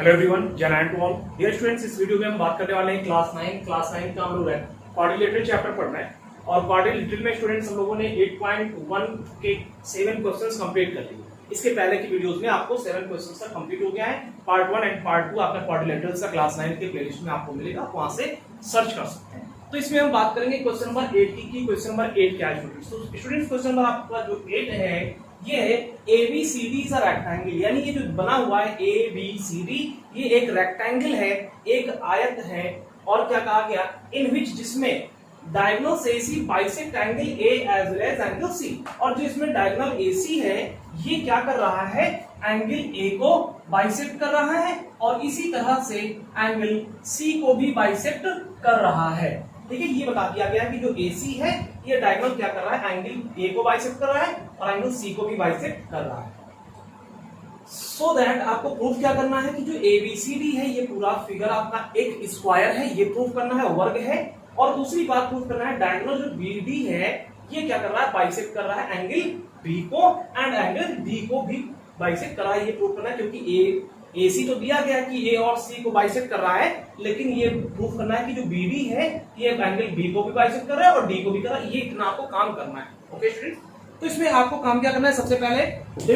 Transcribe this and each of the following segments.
Hello everyone, जय हिंद to all dear students. इस वीडियो में हम बात करने वाले हैं क्लास 9 का हम लोग है क्वाड्रिलेटरल चैप्टर पढ़ना है। और क्वाड्रिलेटरल में स्टूडेंट्स हम लोगों ने 8.1 के 7 क्वेश्चंस कंप्लीट कर लिए। इसके पहले की वीडियोस में आपको 7 क्वेश्चंस तक कंप्लीट हो गया है। पार्ट 1 एंड पार्ट 2 आपका क्वाड्रिलेटरल का क्लास 9 के प्लेलिस्ट में आपको मिलेगा, आप वहां से सर्च कर सकते हैं। तो इसमें हम बात करेंगे क्वेश्चन नंबर 8 की। क्वेश्चन नंबर 8 क्या है स्टूडेंट्स? तो स्टूडेंट्स क्वेश्चन नंबर आपका जो 8 है ये है ABCD इज अ रेक्टेंगल, यानी ये जो बना हुआ है ABCD ये एक रेक्टेंगल है, एक आयत है। और क्या कहा गया? इन विच जिसमें diagonal AC bisect angle A as well as angle C। और जो इसमें डायगोनल AC है ये क्या कर रहा है? एंगल A को बाइसेक्ट कर रहा है और इसी तरह से एंगल C को भी बाइसेक्ट कर रहा है। ठीक है, ये बता दिया गया कि जो AC है ये डायगोनल क्या कर रहा है? एंगल A को बाइसेक्ट कर रहा है और एंगल C को भी बाइसेक्ट कर रहा है। सो दैट आपको प्रूफ क्या करना है कि जो ABCD है ये पूरा फिगर आपका एक स्क्वायर है, ये प्रूफ करना है, वर्ग है। और दूसरी बात प्रूफ करना है डायगोनल जो BD है ये क्या कर रहा है? बाइसेक्ट कर रहा है एंगल B को एंड एंगल D को भी बाइसेक्ट कर रहा है। ये प्रूफ करना है क्योंकि AC तो दिया गया कि A और C को बाइसेक्ट कर रहा है, लेकिन ये प्रूफ करना है कि जो BD है ये एंगल B को भी बाइसेक्ट कर रहा है और D को भी कर रहा है। ये इतना आपको काम करना है। ओके स्टूडेंट्स, तो इसमें आपको काम क्या करना है? सबसे पहले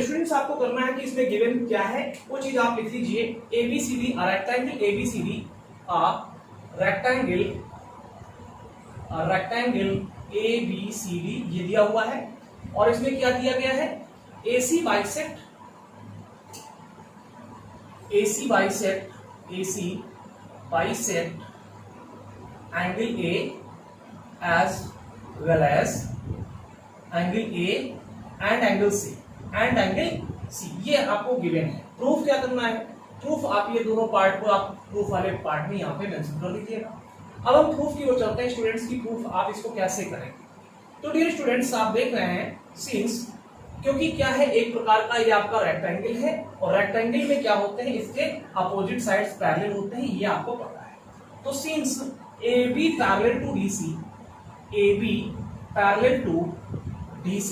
स्टूडेंट्स आपको करना है कि इसमें गिवन क्या है वो चीज आप लिख लीजिए। ABCD rectangle ABCD rectangle ABCD ये दिया हुआ है। और इसमें क्या दिया गया है? AC bisect angle A as well as angle A and angle C ये आपको गिवन है। प्रूफ क्या करना है? प्रूफ आप ये दोनों पार्ट को आप प्रूफ वाले पार्ट में यहाँ पे मेंशन कर लीजिएगा। अब हम प्रूफ की ओर चलते हैं स्टूडेंट्स की। प्रूफ आप इसको कैसे करेंगे? तो डियर स्टूडेंट्स आप देख रहे हैं सिंस, क्योंकि क्या है एक प्रकार का ये आपका रेक्टेंगल है और रेक्टेंगल में क्या होते हैं? इसके अपोजिट साइड्स पैरेलल होते हैं, ये आपको पता है। तो since AB parallel to DC, AB parallel to DC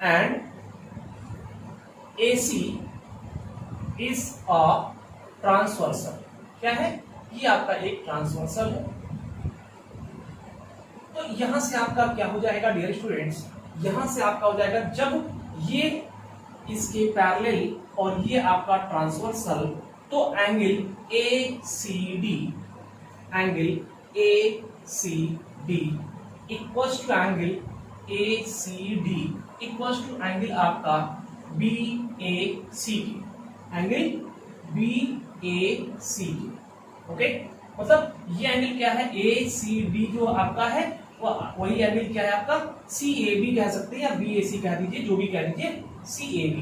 and AC is a transversal। क्या है? ये आपका एक ट्रांसवर्सल है। तो यहां से आपका क्या हो जाएगा डियर स्टूडेंट्स? यहां से आपका हो जाएगा जब ये इसके पैरेलल और ये आपका ट्रांसवर्सल, तो angle ACD equals to angle ACD equals to angle आपका BACD, एंगल BACD। ओके, मतलब ये एंगल क्या है? ACD जो आपका है वही एंगल क्या है आपका? CAB कह सकते हैं या BAC कह दीजिए, जो भी कह दीजिए, CAB।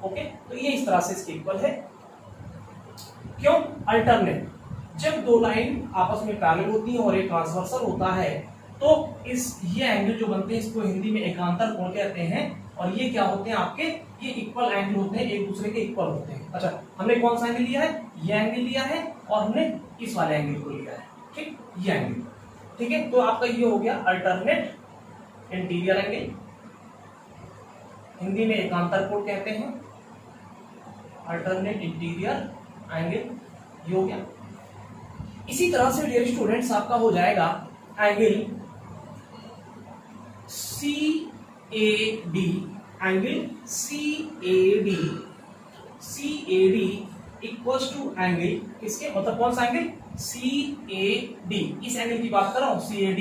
ओके, तो ये इस तरह से इसके इक्वल है। क्यों? अल्टरनेट, जब दो लाइन आपस में पैरेलल होती है और एक ट्रांसवर्सल होता है तो ये एंगल जो बनते हैं इसको हिंदी में एकांतर कोण कहते हैं। और ये क्या होते हैं आपके? ये इक्वल एंगल होते हैं, एक दूसरे के इक्वल होते हैं। अच्छा, हमने कौन सा एंगल लिया है? ये एंगल लिया है और हमने इस वाले एंगल को लिया है। ठीक, ये एंगल। ठीक है, तो आपका ये हो गया अल्टरनेट इंटीरियर एंगल, हिंदी में एकांतर कोण कहते हैं, अल्टरनेट इंटीरियर एंगल, ये हो गया। इसी तरह से डियर स्टूडेंट्स आपका हो जाएगा angle CAD, angle CAD equals to angle किसके? मतलब कौन सा एंगल? CAD, इस एंगल की बात कर रहा हूं, CAD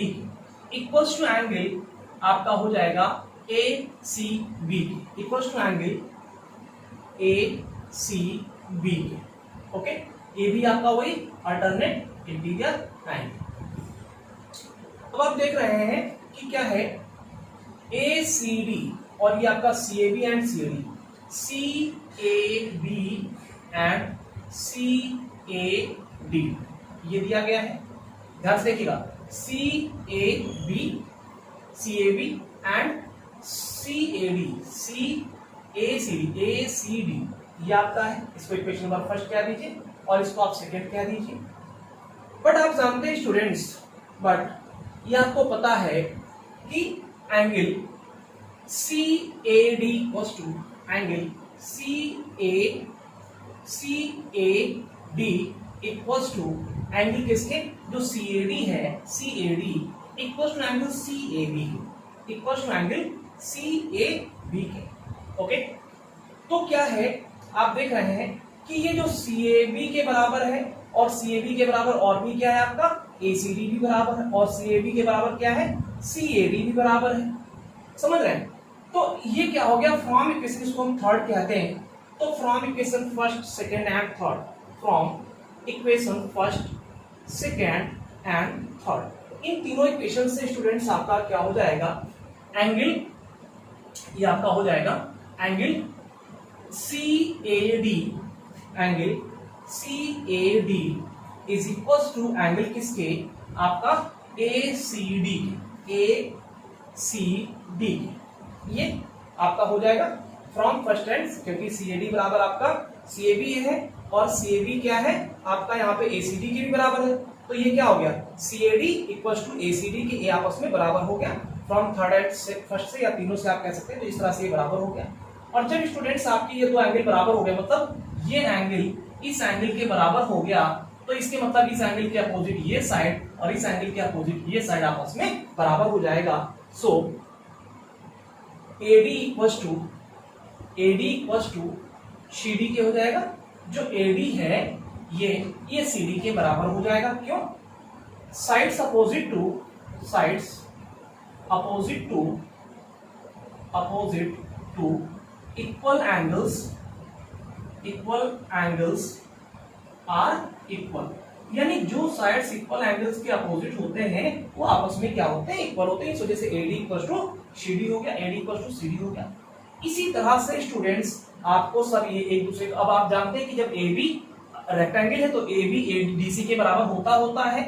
इक्वल्स टू एंगल आपका हो जाएगा ACB equals to angle ACB। Okay, ये भी आपका वही अल्टरनेट इंटीरियर एंगल। अब आप देख रहे हैं कि क्या है? ACD और ये आपका CAB and CAD, CAB and CAD ये दिया गया है। ध्यान से देखिएगा, CAB एंड ACD ये आपका है। इसको इक्वेशन नंबर फर्स्ट कह दीजिए और इसको आप सेकंड कह दीजिए। बट आप जानते हैं स्टूडेंट्स, बट ये आपको पता है कि angle CAD equals to angle CAB C A D equals to angle किसके, जो सी ए डी है, C A D equals to angle C A B, equals to angle C A B के। Okay, तो क्या है, आप देख रहे हैं कि ये जो सी ए बी के बराबर है और सी ए बी के बराबर और भी क्या है आपका, ए सी डी भी बराबर है, और सी ए बी के बराबर क्या है, सी ए डी भी बराबर है। समझ रहे हैं? तो ये क्या हो गया, फ्रॉम इक्वेशन, इसको हम थर्ड कहते हैं। तो from equation first, second and third, from equation first, second and third, इन तीनों इक्वेशन से स्टूडेंट्स आपका क्या हो जाएगा, एंगल, ये आपका हो जाएगा angle C A D, angle C A D is equal to angle किसके, आपका ए सी डी, ए सी डी, ये आपका हो जाएगा फ्रॉम फर्स्ट एंड, क्योंकि सी ए डी बराबर आपका सी ए बी है और सी ए बी क्या है आपका यहाँ पे ए सी डी के भी बराबर है। तो ये क्या हो गया, C A D equal to A C D के, ये आपस में बराबर हो गया फ्रॉम थर्ड एंड से, फर्स्ट से या तीनों से आप कह सकते हैं। तो इस तरह से ये बराबर हो गया। और जब स्टूडेंट्स आपकी ये दो एंगल बराबर हो गए, मतलब ये एंगल इस एंगल के बराबर हो गया, तो इसके मतलब इस एंगल के अपोजिट ये साइड और इस एंगल के अपोजिट ये साइड आपस में बराबर हो जाएगा। सो AD इक्वल्स टू CD के हो जाएगा। जो AD है ये CD के बराबर हो जाएगा। क्यों, sides opposite to equal angles are equal, यानी जो साइड्स इक्वल एंगल्स के अपोजिट होते हैं वो आपस में क्या होते हैं, इक्वल होते हैं। इस वजह से AD इक्वल टू CD हो गया, AD इक्वल टू CD हो गया। इसी तरह से स्टूडेंट्स आपको सब ये एक दूसरे, अब आप जानते हैं कि जब AB रेक्टेंगल है तो AB ADC के बराबर होता है,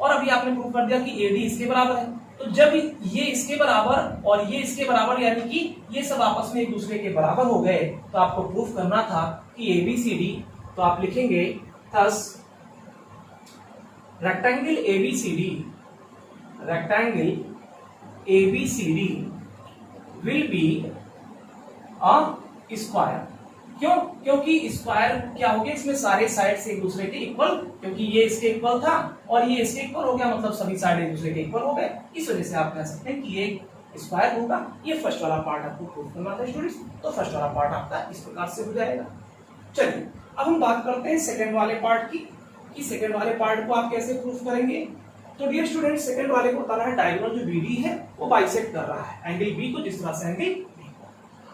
और अभी आपने प्रूव कर दिया कि AD इसके बराबर है। तो जब ये इसके बराबर और ये इसके बराबर, यानी कि ये सब आपस में एक दूसरे के बराबर हो गए, तो आपको प्रूफ करना था कि ABCD, तो आप लिखेंगे thus rectangle ABCD will be a square. क्यों, क्योंकि स्क्वायर क्या हो गया, इसमें सारे साइड से एक दूसरे के इक्वल, क्योंकि ये इसके इक्वल था और ये इसके इक्वल हो गया, मतलब सभी साइड एक दूसरे के इक्वल हो गए। इस वजह से आप कह सकते हैं कि ये स्क्वायर होगा। ये फर्स्ट वाला पार्ट आपको प्रूव करना था स्टूडेंट्स, तो फर्स्ट वाला पार्ट आपका इस प्रकार से हो जाएगा। चलिए अब हम बात करते हैं सेकंड वाले पार्ट की, कि सेकंड वाले पार्ट को आप कैसे प्रूफ करेंगे। तो डियर स्टूडेंट्स, सेकंड वाले को बताना है डायगोनल जो BD है वो बाइसेक्ट कर रहा है एंगल B को, जिस तरह से एंगल B को।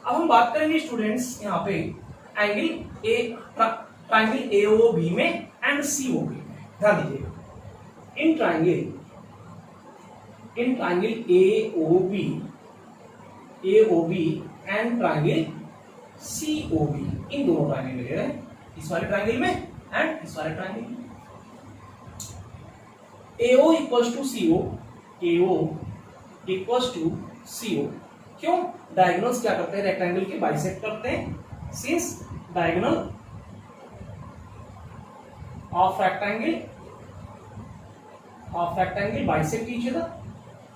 अब हम बात करेंगे स्टूडेंट्स यहाँ पे एंगल ट्रायंगल AOB में एंड COB में। ध्यान दीजिएगा, in triangle AOB and triangle COB, इन दोनों ट्रायंगल में ले रहे हैं, इस वाले ट्रायंगल में एंड इस वाले ट्रायंगल में। AO इक्वल्स टू CO, क्यों, डायगोनल्स क्या करते हैं, रेक्टेंगल के बाइसेक्ट करते हैं। Since diagonal of rectangle bisect each other,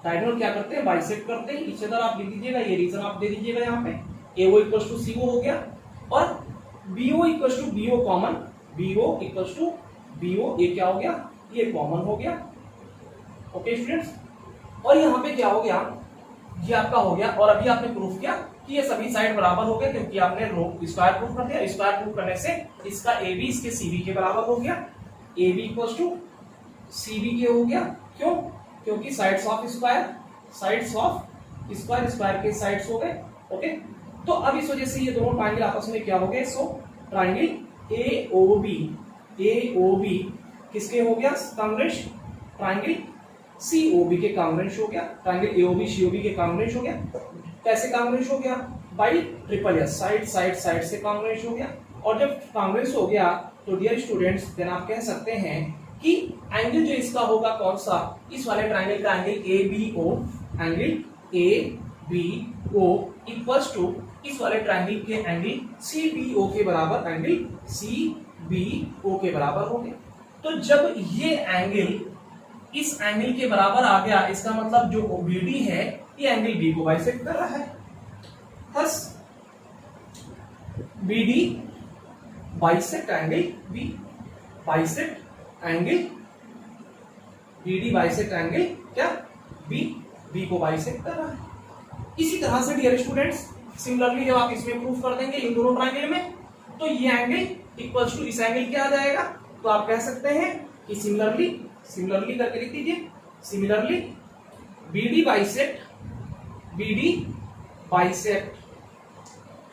diagonal क्या करते हैं, बाइसेक्ट करते हैं ईच अदर। आप लिख दीजिएगा, ये रीजन आप दे दीजिएगा यहाँ पे। AO इक्वल्स टू CO हो गया, और BO equals to BO common, BO equals to BO, ये क्या हो गया, ये कॉमन हो गया। ओके स्टूडेंट्स, और यहाँ पे क्या हो गया, ये आपका हो गया। और अभी आपने प्रूफ किया कि ये सभी साइड बराबर हो गए, क्योंकि आपने स्क्वायर प्रूफ कर दिया। स्क्वायर प्रूफ करने से इसका AB इसके CB के बराबर हो गया, AB इक्वल्स टू CB के हो गया। क्यों, क्योंकि साइड्स ऑफ स्क्वायर के साइड्स हो गए। ओके, तो अब इस वजह से ये दोनों ट्रायंगल आपस में क्या हो गए, सो ट्रायंगल AOB किसके हो गया, कांग्रेंस, ट्रायंगल COB के कांग्रेंस हो गया, ट्रायंगल AOB COB के कांग्रेंस हो गया। कैसे कांग्रेंस हो गया, बाई ट्रिपल एस, साइड से कांग्रेंस हो गया। और जब कांग्रेंस हो गया तो डियर स्टूडेंट्स देन आप कह सकते हैं कि एंगल जो इसका होगा कौन सा, इस वाले ट्रायंगल का एंगल ABO इक्वल्स टू इस वाले ट्रायंगल के एंगल CBO के बराबर, एंगल CBO के बराबर हो गया। तो जब ये एंगल इस एंगल के बराबर आ गया, इसका मतलब जो BD है ये एंगल B को बाइसेक्ट कर रहा है। Thus BD bisect angle B, bisect angle BD, bisect angle क्या बी, बी को बाइसेक्ट कर रहा है। इसी तरह से डियर स्टूडेंट्स सिमिलरली जब आप इसमें प्रूफ कर देंगे इन दोनों ट्रायंगल में, तो ये एंगल इक्वल्स टू इस एंगल क्या आ जाएगा, तो आप कह सकते हैं कि सिमिलरली करके लिख दीजिए, similarly BD bisect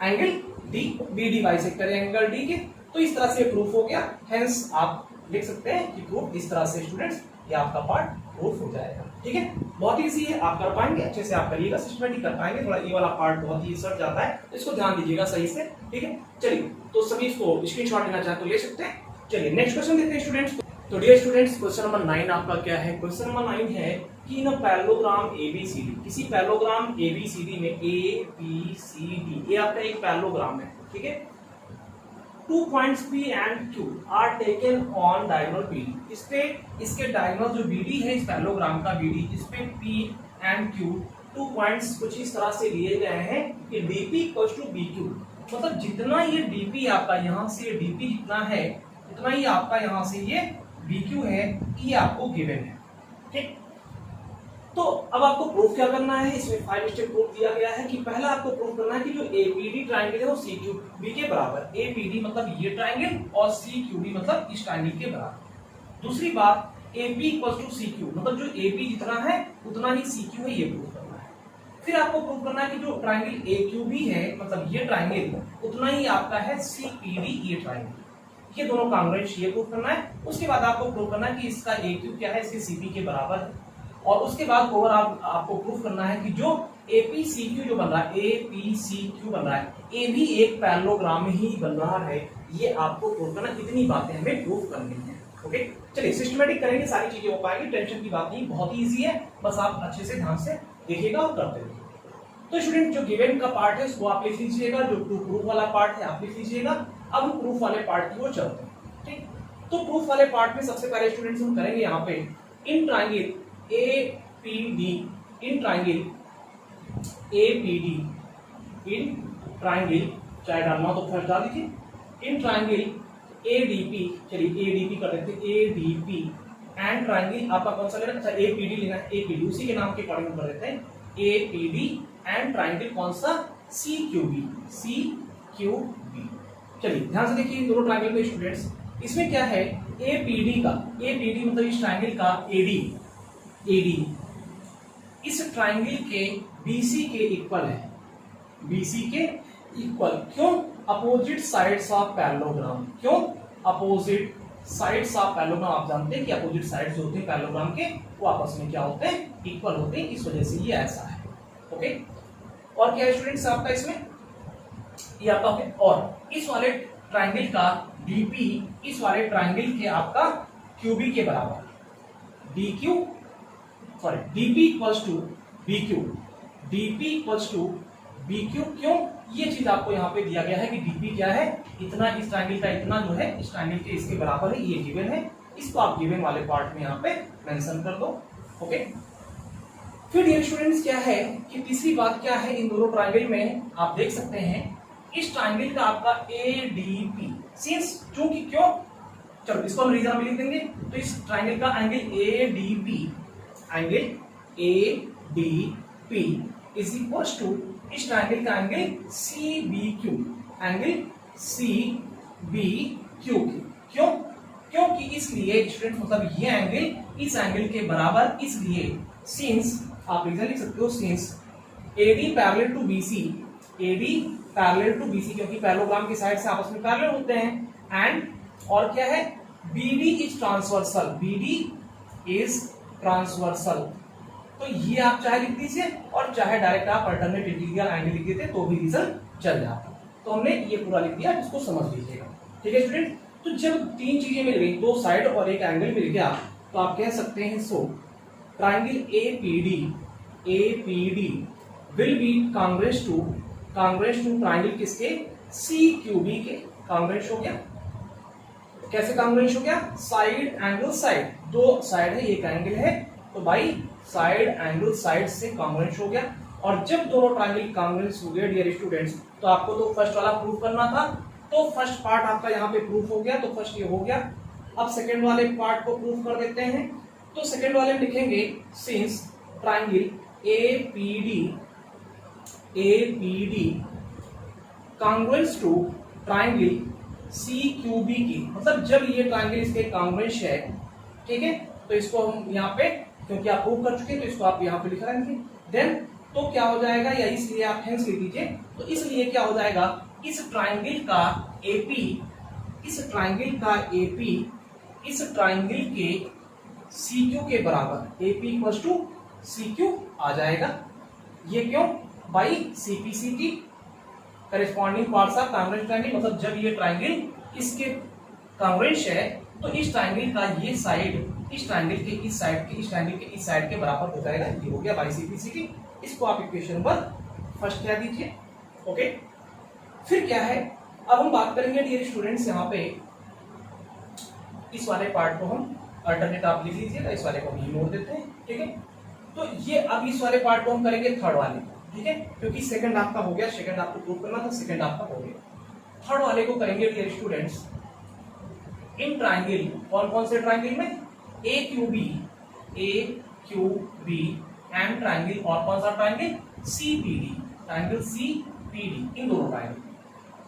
angle D, BD bisect करे एंगल डी के। तो इस तरह से प्रूफ हो गया, हेंस आप लिख सकते हैं कि प्रूफ इस तरह से स्टूडेंट्स ये आपका पार्ट प्रूफ हो जाएगा। ठीक है, बहुत इजी है, आप कर पाएंगे, अच्छे से आप करिएगा, सिस्टमेटिक कर पाएंगे। थोड़ा ये वाला पार्ट बहुत ही सट जाता है, इसको ध्यान दीजिएगा सही से। ठीक है, चलिए तो सभी इसको स्क्रीनशॉट लेना चाहे तो ले सकते हैं। चलिए नेक्स्ट क्वेश्चन देखते हैं स्टूडेंट्स। तो डियर स्टूडेंट्स क्वेश्चन नंबर 9 आपका क्या है, क्वेश्चन नंबर 9 है कि इन पैरेललोग्राम ABCD, किसी पैरेललोग्राम ABCD में ABCD, ये आपका एक पैरेललोग्राम है। ठीक है, 2 points P and Q are taken on diagonal BD, इस पे इसके डायगोनल जो BD है इस पैरेललोग्राम का BD, इस पे P and Q 2 पॉइंट्स कुछ इस तरह से लिए गए हैं कि DP इक्वल्स टू BQ, मतलब जितना ये DP आपका यहाँ से DP जितना है उतना ही आपका यहाँ से ये BQ है, ये आपको गिवन है। ठीक, तो अब आपको प्रूफ क्या करना है, इसमें 5 स्टेप प्रूफ दिया गया है कि पहला आपको प्रूफ करना है कि जो APD ट्रायंगल है वो CQB के बराबर, APD मतलब ये ट्रायंगल और CQB मतलब इस ट्रायंगल के बराबर। दूसरी बात AB इक्वल्स टू CQ, मतलब जो AB जितना है उतना ही CQ है, ये प्रूफ करना है। फिर आपको प्रूफ करना है कि जो ट्रायंगल AQB है मतलब ये ट्रायंगल उतना ही आपका है CPD ये ट्रायंगल, ये दोनों कांग्रेंट ये प्रूफ करना है। उसके बाद आपको प्रूफ करना है कि इसका AQ क्या है, इसके CP के बराबर है। और उसके बाद ओवर आपको प्रूफ करना है कि जो APCQ जो बन रहा है, APCQ बन रहा है, ये भी एक पैरेललोग्राम ही बन रहा है, ये आपको प्रूफ करना। इतनी बातें हमें प्रूफ करनी है। ओके, चलिए सिस्टमेटिक करेंगे, सारी चीजें हो पाएंगी, टेंशन की बात नहीं, बहुत ही इजी है, बस आप अच्छे से ध्यान से देखिएगा और करते रहिए। तो स्टूडेंट जो गिवन का पार्ट है उसको आप लिख लीजिएगा, जो प्रूफ वाला पार्ट है आप लिख लीजिएगा। अब हम प्रूफ वाले पार्ट की ओर चलते हैं। ठीक, तो प्रूफ वाले पार्ट में सबसे पहले स्टूडेंट्स हम करेंगे यहाँ पे in triangle APD, in triangle APD, in triangle, चाहे डालना तो फर्स्ट डाल दीजिए, इन ट्रायंगल ADP, चलिए ADP कर देते हैं, ADP एंड ट्रायंगल आपका कौन सा लेना, अच्छा APD लेना है, APD उसी के नाम के अकॉर्डिंग कर देते हैं, APD एंड ट्रायंगल कौन सा, CQB, CQB। चलिए ध्यान से देखिए दोनों ट्रायंगल के स्टूडेंट्स, इसमें क्या है APD का, APD मतलब इस ट्रायंगल का AD इस ट्रायंगल के BC के इक्वल है, BC के इक्वल, क्यों, अपोजिट साइड्स ऑफ पैरेललोग्राम, क्यों, अपोजिट साइड्स ऑफ पैरेललोग्राम, आप जानते हैं कि अपोजिट साइड्स जो होते हैं पैरेललोग्राम के वो आपस में क्या होते हैं, इक्वल होते हैं, इस वजह से ये ऐसा है। ओके, और क्या है स्टूडेंट्स आपका इसमें ये आपका, और इस वाले ट्रायंगल का DP इस वाले ट्रायंगल के आपका QB के बराबर, DP equals to BQ, DP equals to BQ, क्यों, ये चीज आपको यहाँ पे दिया गया है कि DP क्या है, इतना इस ट्रायंगल का इतना जो है इस ट्रायंगल के इसके बराबर है, ये गिवन है, इसको आप गिवन वाले पार्ट में यहाँ पे मेंशन कर दो। ओके, फिर डियर स्टूडेंट्स क्या है कि तीसरी बात क्या है, इन दोनों ट्रायंगल में आप देख सकते हैं इस ट्रायंगल का आपका ADP, सिंस क्योंकि क्यों, चलो इसको हम रीजन में लिख देंगे, तो इस ट्रायंगल का angle ADP, angle ADP is equals to इस ट्रायंगल का एंगल CBQ, एंगल CBQ, क्यों, क्योंकि इसलिए स्टूडेंट मतलब ये एंगल इस एंगल के बराबर, इसलिए सिंस आप रीजन लिख सकते हो, since AD parallel to BC, AD parallel to BC, क्योंकि पैरेललोग्राम की साइड से आपस में पैरेलल होते हैं, एंड और क्या है BD is transversal, BD is transversal, तो ये आप चाहे लिख दीजिए और चाहे डायरेक्ट आप अल्टरनेट इंटीग्रल एंगल लिख देते तो भी रीजन चल जाता। तो हमने ये पूरा लिख दिया, इसको समझ लीजिएगा। ठीक है स्टूडेंट, तो जब तीन चीजें मिल गई, दो साइड और एक एंगल मिल गया, तो आप कह सकते हैं so triangle APD will be congruent to triangle किसके, CQB के, कांग्रेस हो गया, कैसे कांग्रेस हो गया, साइड एंगल साइड, दो साइड है एक एंगल है, तो भाई साइड एंगल साइड से कांग्रेस हो गया। और जब दोनों ट्रायंगल कांग्रेस हो गए डियर स्टूडेंट्स, तो आपको तो फर्स्ट वाला प्रूफ करना था तो फर्स्ट पार्ट आपका यहाँ पे प्रूफ हो गया, तो फर्स्ट ये हो गया। अब सेकेंड वाले पार्ट को प्रूफ कर देते हैं। तो सेकेंड वाले में लिखेंगे since triangle APD congruent to triangle CQB की, मतलब जब ये ट्राइंगल इसके कांग्रुएंस है, ठीक है, तो इसको हम यहाँ पे, क्योंकि आप प्रूव कर चुके हैं तो इसको आप यहाँ पे लिख लेंगे। देन तो क्या हो जाएगा, या इसलिए आप हेंस लिख दीजिए, तो इसलिए क्या हो जाएगा, इस ट्राइंगल का AP इस ट्राइंगल के CQ के बराबर, AP इक्वल टू CQ आ जाएगा। ये क्यों, by CPCT corresponding parts of congruent triangle, मतलब जब ये ट्राइंगल इसके कांग्रुएंट है तो इस ट्राइंगल का ये साइड इस ट्राइंगल के इस साइड के बराबर हो जाएगा। ये हो गया बाई CPCT। इसको आप इक्वेशन नंबर फर्स्ट कह दीजिए। ओके, फिर क्या है, अब हम बात करेंगे डियर स्टूडेंट्स, यहाँ पे इस वाले पार्ट को हम अल्टरनेट आप लिख लीजिएगा, इस वाले को हम इग्नोर देते हैं, ठीक है। तो ये अब इस वाले पार्ट को हम करेंगे थर्ड वाले, ठीक है, क्योंकि सेकंड आपका हो गया, सेकंड आपको प्रूव करना था, सेकंड आपका हो गया। थर्ड वाले को करेंगे डियर स्टूडेंट्स इन ट्राइंगल, कौन कौन से ट्राइंगल में, AQB एंड ट्राइंगल, और कौन सा ट्राइंगल, ट्राइंगल CPD, इन दोनों ट्राइंगल।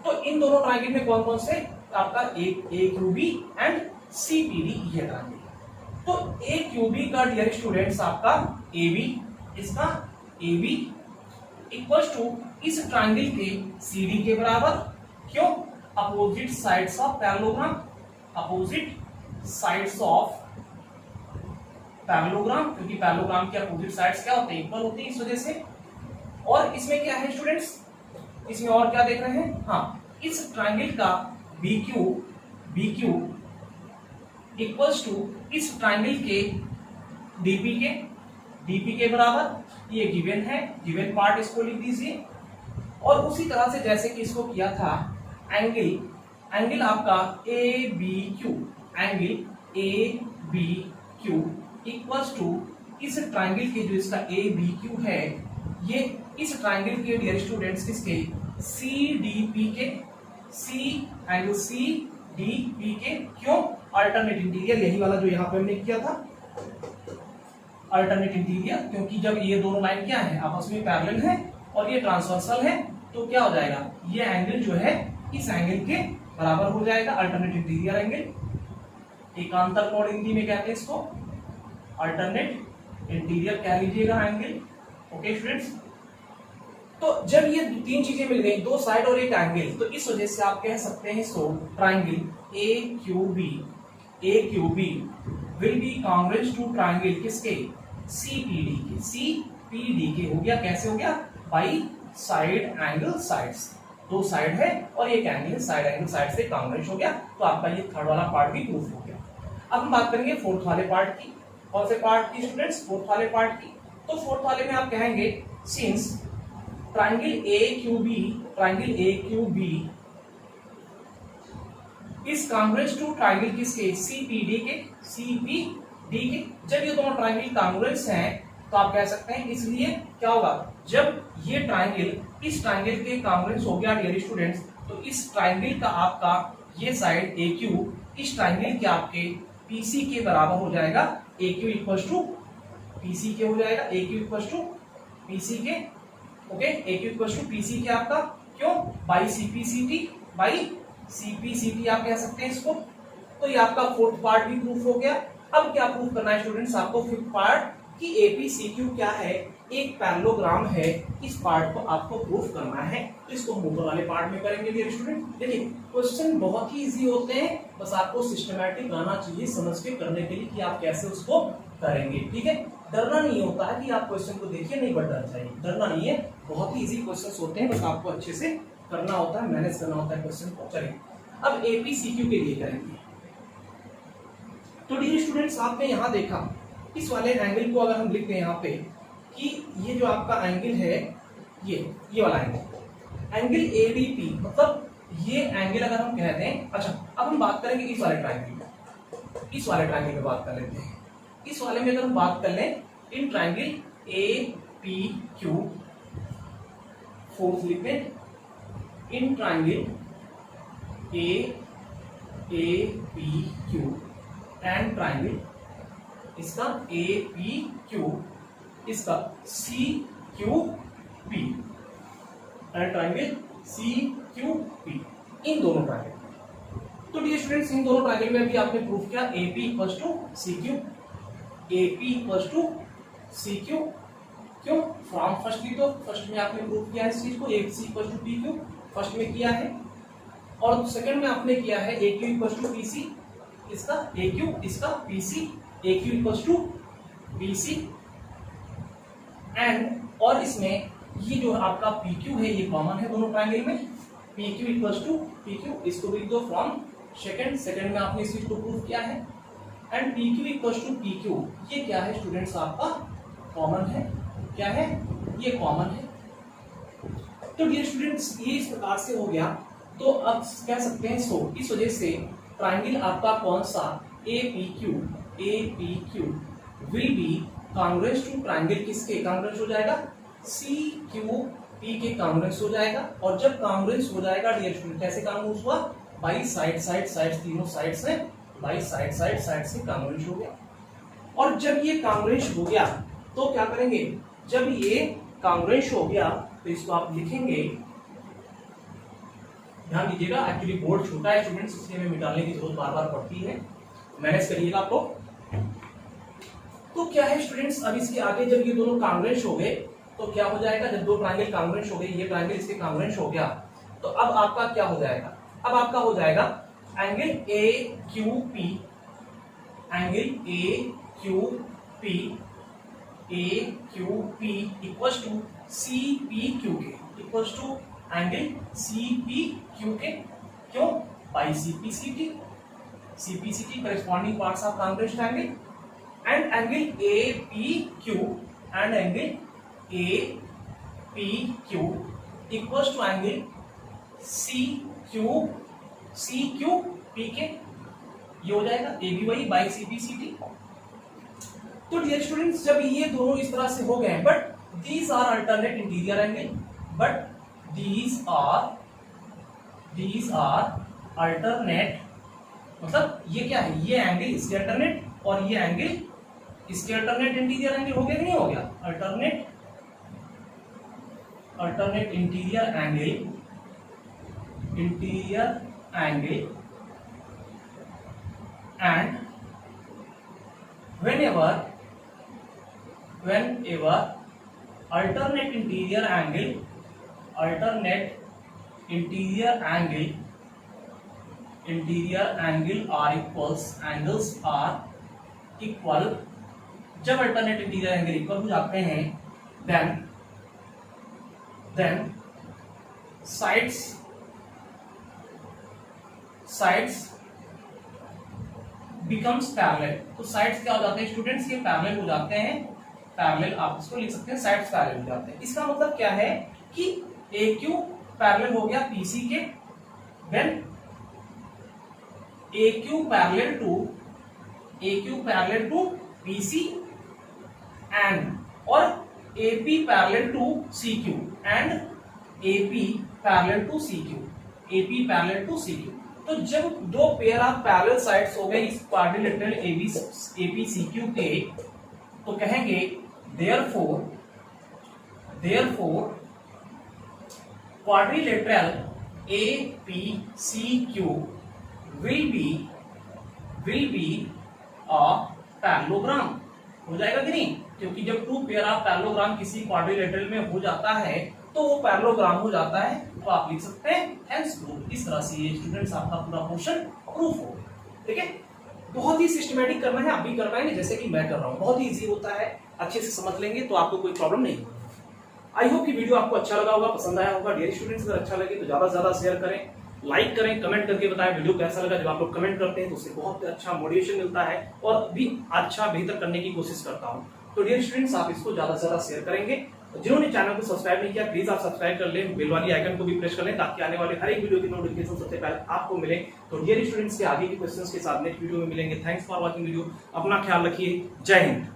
तो इन दोनों ट्राइंगल में कौन कौन से, आपका AQB एंड CPD ये ट्राइंगल। तो AQB का डियर स्टूडेंट्स आपका AB, इसका AB इक्वल्स टू इस ट्राइंगल के CD के बराबर, क्यों, अपोजिट साइड्स ऑफ पैरेललोग्राम, क्योंकि पैरेललोग्राम के अपोजिट साइड्स क्या होते हैं, इक्वल होते हैं, इस वजह से। और इसमें क्या है स्टूडेंट्स, इसमें और क्या देख रहे हैं, हाँ, इस ट्राइंगल का BQ इक्वल्स टू इस ट्राइंगल के DP के बराबर, ये गिवन है, गिवन पार्ट इसको लिख दीजिए। और उसी तरह से जैसे कि इसको किया था, एंगल आपका ABQ इक्वल्स टू इस ट्राइंगल के, जो इसका ABQ है, ये इस ट्राइंगल के डियर स्टूडेंट्स किसके, CDP के, CDP के, क्यों, अल्टरनेट इंटीरियर, यही वाला जो यहाँ पे हमने किया था, अल्टरनेट इंटीरियर, क्योंकि जब ये दोनों लाइन क्या है, आपस में पैरेलल है और ये ट्रांसवर्सल है, तो क्या हो जाएगा, ये एंगल जो है इस एंगल के बराबर हो जाएगा, अल्टरनेट इंटीरियर एंगल। एकांतर कोण हिंदी में कहते हैं इसको, अल्टरनेट इंटीरियर कह लीजिएगा एंगल। ओके स्टूडेंट्स, तो जब ये तीन चीजें मिल गई, दो साइड और एक एंगल, तो इस वजह से आप कह सकते हैं इसको triangle AQB will be congruent to triangle किसके, CPD के। हो गया, कैसे हो गया, बाई साइड एंगल साइड्स, दो साइड है और एक एंगल है, साइड एंगल साइड से कांग्रुएंट हो गया। तो आपका ये थर्ड वाला पार्ट भी प्रूफ हो गया। अब हम बात करेंगे फोर्थ वाले पार्ट की। कौन से पार्ट की स्टूडेंट्स, फोर्थ वाले पार्ट की। तो फोर्थ वाले में आप कहेंगे since triangle AQB is congruent to triangle किसके, CPD के। जब ये दोनों ट्राइंगल कांग्रुएंट हैं तो आप कह सकते हैं, इसलिए क्या होगा, जब ये ट्राइंगल इस ट्राइंगल के कांग्रुएंट हो गया डियर स्टूडेंट्स, तो इस ट्राइंगल का आपका ये साइड AQ इस ट्राइंगल के आपके PC के बराबर हो जाएगा। AQ इक्वल टू PC के हो जाएगा, AQ इक्वल टू PC के। Okay, AQ equal to PC के आपका, क्यों, बाई CPCT आप कह सकते हैं इसको। तो ये आपका फोर्थ पार्ट भी प्रूफ हो गया। अब क्या प्रूफ करना है स्टूडेंट्स, आपको फिफ्थ पार्ट कि APCQ क्या है, एक पैरेललोग्राम है, इस पार्ट को आपको प्रूफ करना है। तो इसको हम ऊपर वाले पार्ट में करेंगे डियर स्टूडेंट। देखिए क्वेश्चन बहुत ही इजी होते हैं, बस आपको सिस्टमैटिक आना चाहिए समझ के करने के लिए कि आप कैसे उसको करेंगे, ठीक है। डरना नहीं होता है कि आप क्वेश्चन को देखिए, नहीं डरना चाहिए, डरना नहीं है, बहुत ही इजी क्वेश्चन होते हैं, बस आपको अच्छे से करना होता है, मैनेज करना होता है क्वेश्चन को। चलिए अब APCQ के लिए करेंगे। तो डियर स्टूडेंट्स आपने यहाँ देखा, इस वाले एंगल को अगर हम लिखते हैं यहाँ पे कि ये जो आपका एंगल है, ये वाला एंगल ADP, मतलब ये एंगल अगर हम कह दें, अच्छा अब हम बात करेंगे इस वाले ट्राइंगल में बात कर लेते हैं। इस वाले में अगर हम बात कर लें, इन ट्राइंगल APQ, फोर्थ लिख लें, in triangle APQ and triangle इसका APQ, इसका CQP एंड ट्राइंगल CQP, इन दोनों ट्राइंगल। तो डियर स्टूडेंट्स, इन दोनों ट्राइंगल में अभी आपने प्रूफ किया AP equals to CQ, AP equals to CQ। क्यों? फ्रॉम फर्स्टली तो फर्स्ट में आपने प्रूफ किया है इस चीज को, AC equals to PQ first में किया है, और सेकंड में आपने किया है AQ इक्वल्स टू PC, इसका AQ, इसका PC, AQ equals to PC and, और इसमें ये जो आपका PQ है ये कॉमन है दोनों ट्रायंगल में, PQ इक्वल्स टू PQ, इसको भी दो फ्रॉम सेकंड में आपने इस चीज को प्रूव किया है, and PQ equals to PQ ये क्या है स्टूडेंट्स आपका कॉमन है, क्या है ये कॉमन है। तो डियर स्टूडेंट्स ये इस प्रकार से हो गया, तो अब कह सकते हैं सो इस वजह से ट्राइंगल आपका कौन सा APQ will be congruent to triangle किसके कांग्रुएंस हो जाएगा, CQP के कांग्रुएंस हो जाएगा। और जब कांग्रुएंस हो जाएगा डियर स्टूडेंट, कैसे कांग्रुएंस हुआ, बाई साइड तीनों साइड से, बाई साइड से कांग्रुएंस हो गया। और जब ये कांग्रुएंस हो गया तो क्या करेंगे, जब ये कांग्रुएंस हो गया तो इसको आप लिखेंगे, ध्यान दीजिएगा एक्चुअली बोर्ड छोटा है स्टूडेंट्स, इसलिए हमें मिटाने की जरूरत बार बार पड़ती है, मैनेज करिएगा आप लोग। तो क्या है स्टूडेंट्स, अब इसके आगे जब ये दोनों कांग्रुएंस हो गए तो क्या हो जाएगा, जब दो ट्रायंगल कांग्रुएंस हो गए, ये ट्रायंगल इसके कांग्रुएंस हो गया, तो अब आपका क्या हो जाएगा, अब आपका हो जाएगा angle AQP, angle AQP equals to CPQ के, इक्वल्स टू एंगल CPQ के, क्यों, by CPCT corresponding parts of congruent triangle, and angle APQ and angle APQ equals to angle CQP के, ये हो जाएगा ABY बाई CPCT। तो dear students जब ये दोनों इस तरह से हो गए, but these are alternate interior angle, but these are alternate, मतलब ये क्या है, ये एंगल इसके अल्टरनेट और ये एंगल इसके अल्टरनेट इंटीरियर एंगल हो गया कि नहीं हो गया, alternate interior angle and whenever alternate interior angle are equals, angles are equal, जब अल्टरनेट इंटीरियर एंगल इक्वल हो जाते हैं then sides becomes parallel। तो साइड्स क्या हो जाते हैं स्टूडेंट्स, ये पैरेलल हो जाते हैं, पैरेलल आप इसको लिख सकते हैं, साइड्स पैरेलल हो जाते हैं। इसका मतलब क्या है कि AQ पैरेलल हो गया PC के, then AQ parallel to PC and और AP parallel to CQ and AP parallel to CQ। तो जब दो पेयर ऑफ पैरेलल साइड्स हो गए इस क्वाड्रिलेटरल APCQ के, तो कहेंगे therefore quadrilateral APCQ will be a parallelogram. हो जाएगा कि नहीं, क्योंकि जब टू पेयर ऑफ पैरेललोग्राम किसी क्वाड्रिलेटरल में हो जाता है तो वो पैरेललोग्राम हो जाता है, तो आप लिख सकते हैं हेंस प्रूफ। इस तरह से ये स्टूडेंट्स आपका पूरा पोर्शन प्रूफ हो गया। ठीक है, बहुत ही सिस्टमैटिक करना है, आप भी करना है जैसे कि मैं कर रहा हूँ, बहुत ही इजी होता है, अच्छे से समझ लेंगे तो आपको कोई प्रॉब्लम नहीं होगी। आई होप कि वीडियो आपको अच्छा लगा होगा, पसंद आया होगा। डियर स्टूडेंट्स अगर अच्छा लगे तो ज्यादा से ज्यादा शेयर करें, लाइक करें, कमेंट करके बताएं वीडियो कैसा लगा। जब आप लोग कमेंट करते हैं तो उससे बहुत अच्छा मोटिवेशन मिलता है और भी अच्छा बेहतर करने की कोशिश करता हूँ। तो डियर स्टूडेंट्स आप इसको ज्यादा से ज्यादा शेयर करेंगे। जिन्होंने चैनल को सब्सक्राइब नहीं किया प्लीज आप सब्सक्राइब कर लें, बेल वाली आइकन को भी प्रेस कर लें ताकि आने वाले हर एक वीडियो की नोटिफिकेशन सबसे पहले आपको मिले। तो डियर स्टूडेंट्स के आगे के क्वेश्चंस के साथ नेक्स्ट वीडियो में मिलेंगे। थैंक्स फॉर वॉचिंग वीडियो, अपना ख्याल रखिए, जय हिंद।